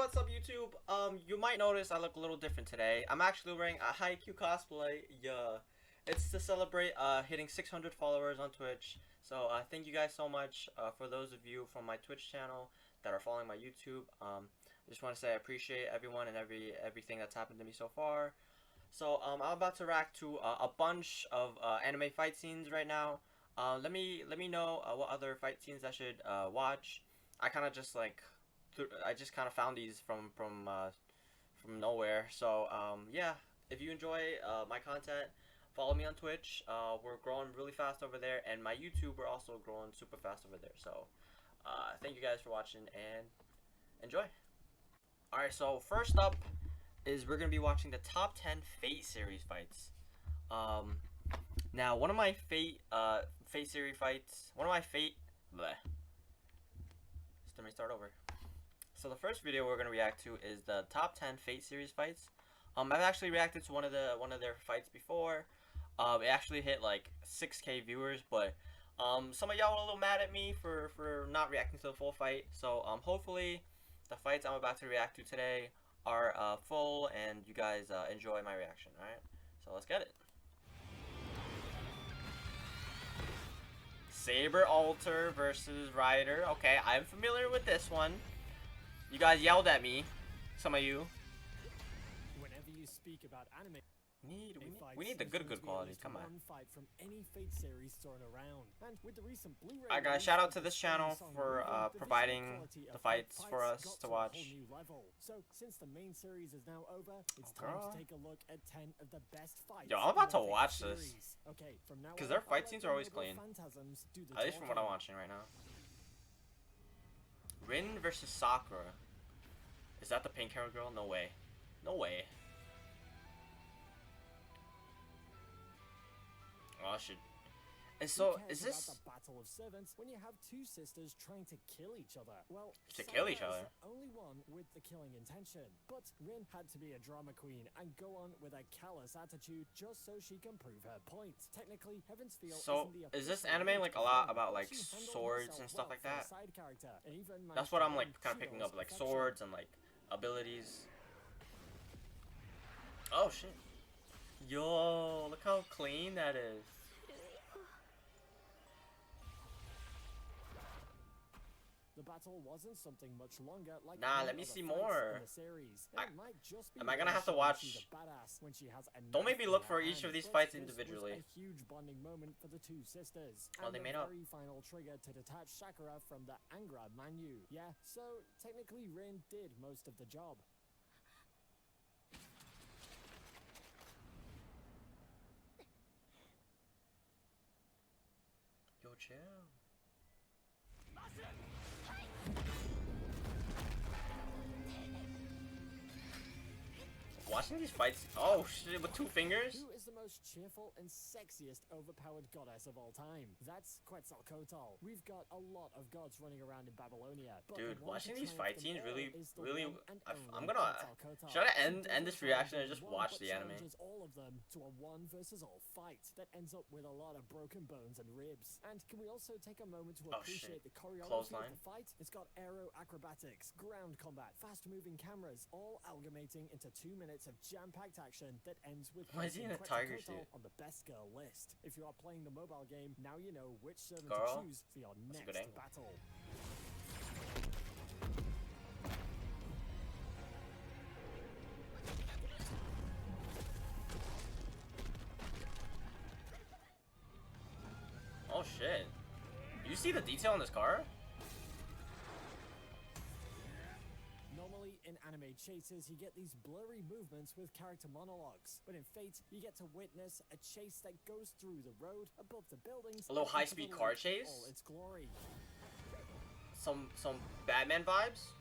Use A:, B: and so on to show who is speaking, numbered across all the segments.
A: what's up YouTube? You might notice I look a little different today. I'm actually wearing a Haikyuu cosplay. Yeah. It's to celebrate hitting 600 followers on Twitch. So thank you guys so much for those of you from my Twitch channel that are following my YouTube. I just want to say I appreciate everyone and everything that's happened to me so far. So I'm about to react to a bunch of anime fight scenes right now. Let me know what other fight scenes I should watch. I kind of just like I just kind of found these from nowhere. So yeah, if you enjoy my content, follow me on Twitch. We're growing really fast over there, and my YouTube we're also growing super fast over there. So thank you guys for watching and enjoy. All right, so first up is we're gonna be watching the top 10 Fate series fights. Now one of my Fate series fights, one of my Fate. Bleh. Let me start over. So the first video we're gonna react to is the top 10 Fate series fights. I've actually reacted to one of their fights before. It actually hit like 6K viewers, but some of y'all were a little mad at me for not reacting to the full fight. So hopefully the fights I'm about to react to today are full and you guys enjoy my reaction. All right, so let's get it. Saber Alter versus Rider. Okay, I'm familiar with this one. You guys yelled at me, some of you.
B: Whenever you speak about anime,
A: we need the good quality. Come on.
B: Fight from any Fate series thrown around. And with the recent Blu-ray,
A: Alright guys, shout out to this channel for providing the fights for us to watch.
B: So since the main series is now over, it's time to take a look at 10 of the best fights.
A: Yo, I'm about to watch this.
B: Okay, from now
A: because their fight scenes are always clean. At least from what I'm watching right now. Rin versus Sakura. Is that the pink hair girl? No way. No way. Oh shit. And so is this
B: the battle of servants when you have two sisters trying to kill each other? Well,
A: to kill each other.
B: The only one with the killing intention. But Rin had to be a drama queen and go on with a callous attitude just so she can prove her point. Technically, Heaven's Feel
A: so is this anime like a lot about like swords and stuff like that? That's what I'm like kind of picking up, like swords and like abilities. Oh shit. Yo, look how clean that is.
B: The battle wasn't something much longer. Like
A: nah, let me see more.
B: Am
A: I gonna have to watch? Don't make me look for each of these fights individually.
B: A huge bonding moment for the two sisters.
A: Oh, they made up.
B: Very final trigger to detach Sakura from the Angra Manu. Yeah, so technically Rin did most of the job.
A: Yo, chill. Watching these fights, oh shit, with two fingers?
B: Who is the most cheerful and sexiest overpowered goddess of all time? That's Quetzalcoatl. We've got a lot of gods running around in Babylonia.
A: Dude, watching these fight scenes really, I'm gonna, should I end this reaction and just watch the anime?
B: All of them to a one versus all fight that ends up with a lot of broken bones and ribs. And can we also take a moment to appreciate the choreography of the fight? It's got aero acrobatics, ground combat, fast moving cameras, all amalgamating into 2 minutes of jam-packed action that ends with
A: why is he in a tiger suit
B: on the best girl list. If you are playing the mobile game, now you know which servant
A: girl?
B: to choose for your next battle.
A: Oh shit. You see the detail in this car?
B: In anime chases, you get these blurry movements with character monologues. But in Fate, you get to witness a chase that goes through the road, above the buildings.
A: A little high-speed car chase?
B: All its glory.
A: Some Batman vibes?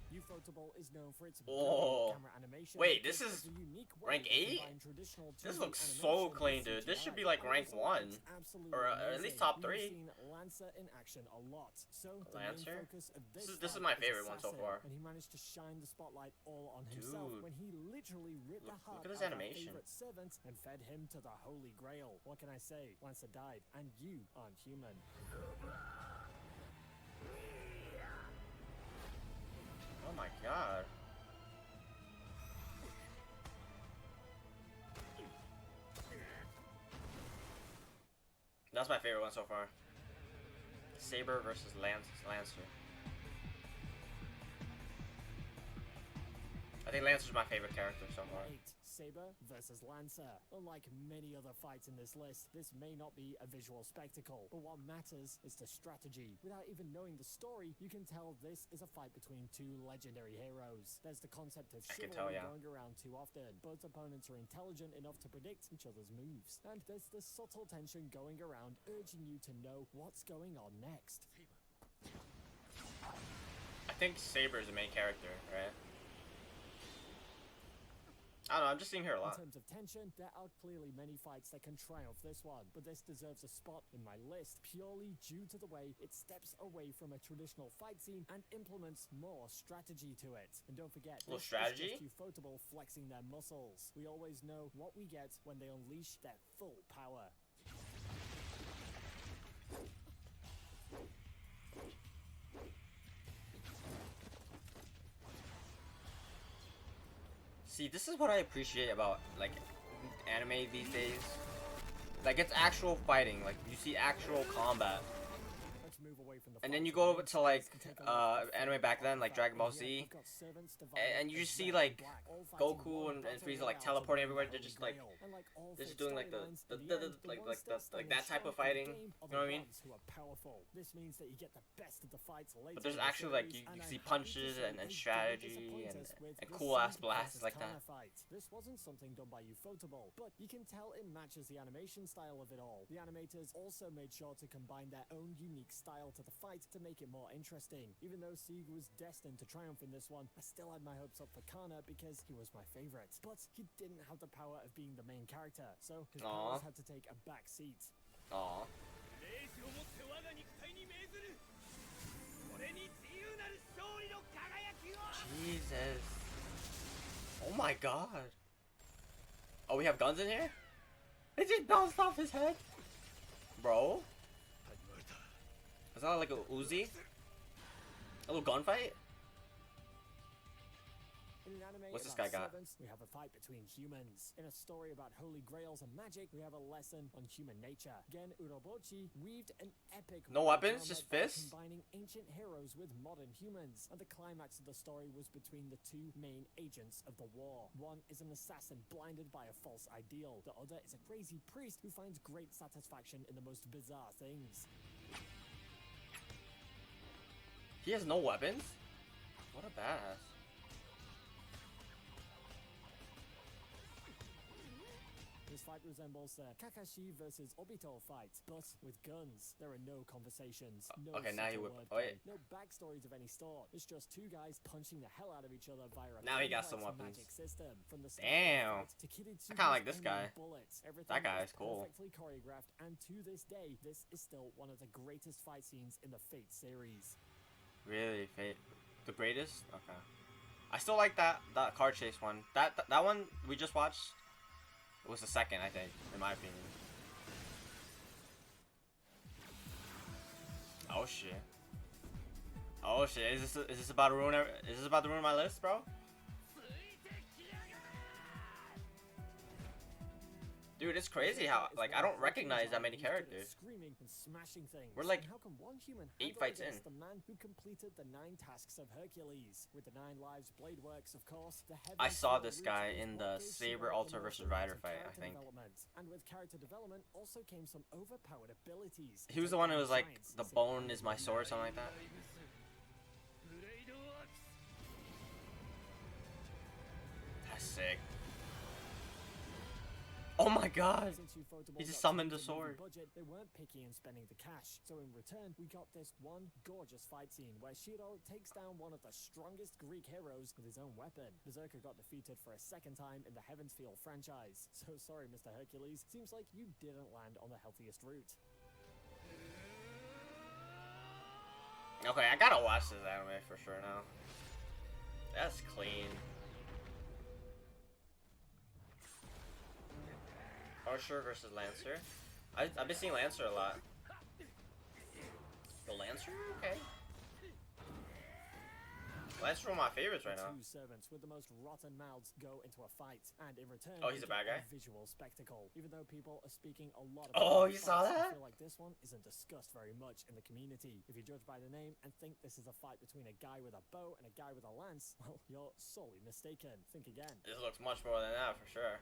B: Ufotable is known for its camera animation.
A: Wait, this is rank 8? This looks so clean, dude. This should be like rank 1. Or at least top 3.
B: Lancer in action a lot. So
A: Lancer? This is my favorite one so far.
B: And he managed to shine the spotlight all on himself when he literally ripped the heart
A: look at his
B: out
A: animation.
B: of favorite servant and fed him to the Holy Grail. What can I say? Lancer died, and you aren't human.
A: Oh my god. That's my favorite one so far. Saber versus Lancer. I think Lancer's my favorite character so far.
B: Saber versus Lancer. Unlike many other fights in this list, this may not be a visual spectacle, but what matters is the strategy. Without even knowing the story, you can tell this is a fight between two legendary heroes. There's the concept of chivalry going around too often. Both opponents are intelligent enough to predict each other's moves. And there's the subtle tension going around, urging you to know what's going on next.
A: I think Saber is the main character, right? I don't know, I'm just seeing her a lot.
B: In terms of tension, there are clearly many fights that can triumph this one, but this deserves a spot in my list purely due to the way it steps away from a traditional fight scene and implements more strategy to it. And don't forget, this
A: strategy?
B: is just Ufotable flexing their muscles. We always know what we get when they unleash their full power.
A: See, this is what I appreciate about like anime these days. Like it's actual fighting. Like you see actual combat. And then you go over to like anime back then, like Dragon Ball Z, and you just see like Goku and Frieza like teleporting everywhere. They're just doing like like that type of fighting. You know what I mean? But there's actually like you see punches and strategy and cool ass blasts like that.
B: This wasn't something done by Ufotable, but you can tell it matches the animation style of it all. The animators also made sure to combine their own unique style to the fight to make it more interesting. Even though Sieg was destined to triumph in this one, I still had my hopes up for Kana because he was my favorite. But he didn't have the power of being the main character, so his powers had to take a back seat.
A: Aww. Jesus. Oh my god. Oh, we have guns in here? It just bounced off his head? Bro? Is that like a Uzi? A little gunfight? What's this guy got?
B: We have a fight between humans. In a story about holy grails and magic, we have a lesson on human nature. Gen Urobochi weaved an epic
A: no weapons, just fists?
B: Combining ancient heroes with modern humans. And the climax of the story was between the two main agents of the war. One is an assassin blinded by a false ideal. The other is a crazy priest who finds great satisfaction in the most bizarre things.
A: He has no weapons? What a badass.
B: This fight resembles the Kakashi versus Obito fight, but with guns. There are no conversations, no
A: okay, now you
B: no backstories of any sort. It's just two guys punching the hell out of each other via a
A: now he got some weapons.
B: Magic system. From the
A: damn. I kind of like this guy. That guy is cool.
B: Perfectly choreographed, and to this day, this is still one of the greatest fight scenes in the Fate series.
A: Really, Fate, the greatest? Okay. I still like that car chase one. That one we just watched. It was the second, I think, in my opinion. Oh shit. Oh shit. Is this about to ruin my list, bro? Dude, it's crazy how like I don't recognize that many characters. We're like 8 fights in.
B: The man who completed the 9 tasks of Hercules with the 9 lives blade works, of course.
A: I saw this guy in the Saber Ultra versus Rider fight, I think.
B: And with character development also came some overpowered abilities.
A: He was the one who was like, the bone is my sword, something like that. That's sick. Oh my god! He just summoned the sword.
B: They weren't picky in spending the cash, so in return, we got this one gorgeous fight scene where Shiro takes down one of the strongest Greek heroes with his own weapon. Berserker got defeated for a second time in the Heaven's Feel franchise. So sorry, Mr. Hercules. Seems like you didn't land on the healthiest route.
A: Okay, I gotta watch this anime for sure now. That's clean. Archer versus Lancer. I've been seeing Lancer a lot. The Lancer? Okay. Lance is one of my favorites right now.
B: Two servants with the most rotten mouths go into a fight, and in return,
A: Oh, he's a bad guy?
B: Visual spectacle. Even though people are speaking a lot
A: Oh,
B: about
A: you saw that?
B: I feel like this one isn't discussed very much in the community. If you judge by the name and think this is a fight between a guy with a bow and a guy with a lance, well, you're sorely mistaken. Think again.
A: This looks much more than that for sure.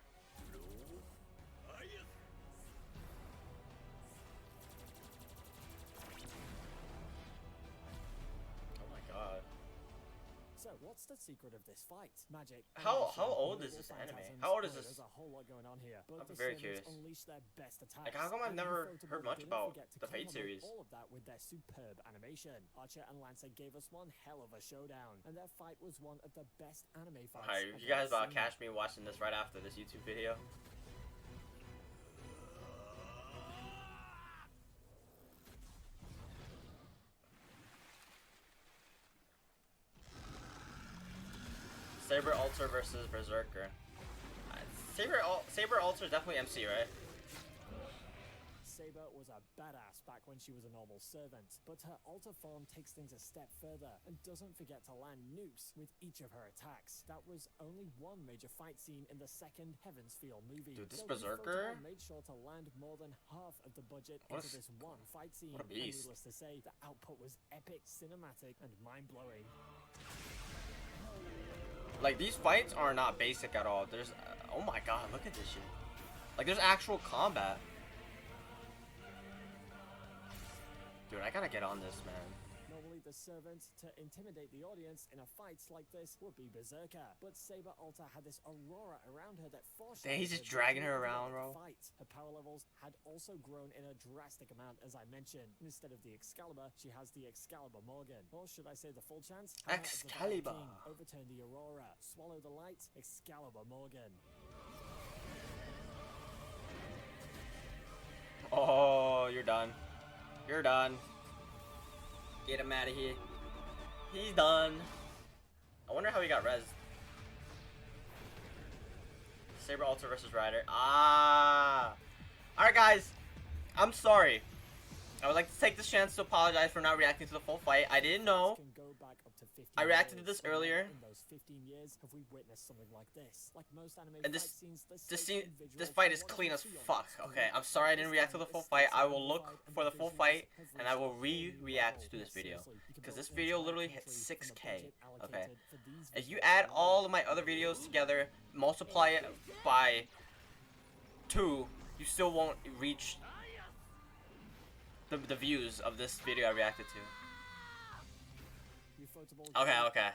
B: So, what's the secret of this fight? Magic.
A: How old is this anime? How old is this?
B: There's a whole lot going on here.
A: I'm very curious.
B: Their best attacks.
A: Like, how come I've never heard much about the Fate series?
B: All of that with their superb animation. Archer and Lancer gave us one hell of a showdown, and their fight was one of the best anime fights.
A: Alright, you guys about to catch me watching this right after this YouTube video. Saber Alter versus Berserker. Saber Alter is definitely MC, right?
B: Saber was a badass back when she was a normal servant, but her alter form takes things a step further and doesn't forget to land nukes with each of her attacks. That was only one major fight scene in the second Heaven's Feel movie.
A: Dude, this Berserker
B: made sure to land more than half of the budget into this one fight scene.
A: What a beast.
B: And needless to say, the output was epic, cinematic, and mind-blowing.
A: Like, these fights are not basic at all. There's oh my god, look at this shit. Like, there's actual combat. Dude, I gotta get on this, man.
B: Normally, the servant to intimidate the audience in a fight like this would be Berserker, but Saber Alter had this aurora around her that forced.
A: Dang, he's just dragging her around, bro.
B: Her power levels had also grown in a drastic amount, as I mentioned. Instead of the Excalibur, she has the Excalibur Morgan, or should I say the full chance?
A: Excalibur.
B: Overturn the aurora, swallow the light, Excalibur Morgan.
A: Oh, you're done. You're done. Get him out of here. He's done. I wonder how he got rezzed. Saber Alter versus Rider. Ah. Alright, guys. I'm sorry. I would like to take this chance to apologize for not reacting to the full fight. I didn't know. I reacted to this earlier.
B: In those 15 years, have we witnessed something like this? Like most anime
A: and
B: fight
A: this fight is clean as fuck. Okay, I'm sorry I didn't react to the full fight. I will look for the full fight and I will react to this video, because this video literally hit 6K. Okay, if you add all of my other videos together, multiply it by 2, you still won't reach the views of this video I reacted to. Okay.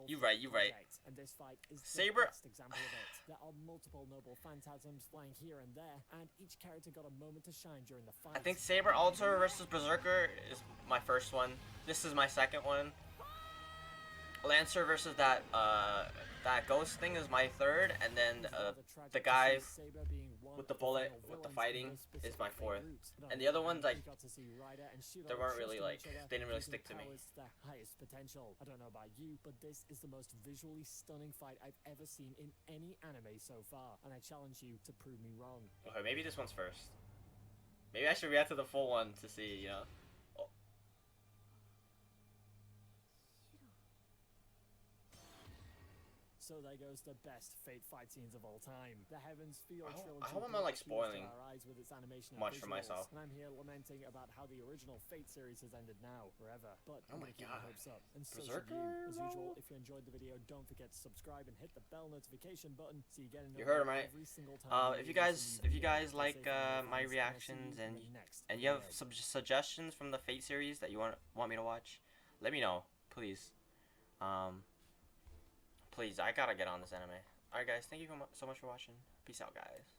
A: You're right.
B: And this fight is
A: Saber.
B: the best example of it. There are multiple noble phantasms flying here and there, and each character got a moment to shine during the fight.
A: I think Saber Alter versus Berserker is my first one. This is my second one. Lancer versus that ghost thing is my third, and then the guy with the bullet with the fighting is my fourth. And the other ones, like, they weren't really, like, they didn't really stick to me.
B: I don't know about you, but this is the most visually stunning fight I've ever seen in any anime so far, and I challenge you to prove me wrong.
A: Okay, maybe this one's first. Maybe I should react to the full one to see, you know.
B: So there goes the best Fate fight scenes of all time. The Heaven's Feel trilogy.
A: I hope I'm not, like, spoiling
B: with its animation
A: much for myself.
B: And I'm here lamenting about how the original Fate series has ended now, forever. But
A: oh my god,
B: hopes up. And so
A: Berserker,
B: as usual, if you enjoyed the video, don't forget to subscribe and hit the bell notification button so you get a
A: you heard him right.
B: every single time.
A: If you guys like my reactions and you have some suggestions from the Fate series that you want me to watch, let me know, please. Please, I gotta get on this anime. Alright guys, thank you so much for watching. Peace out, guys.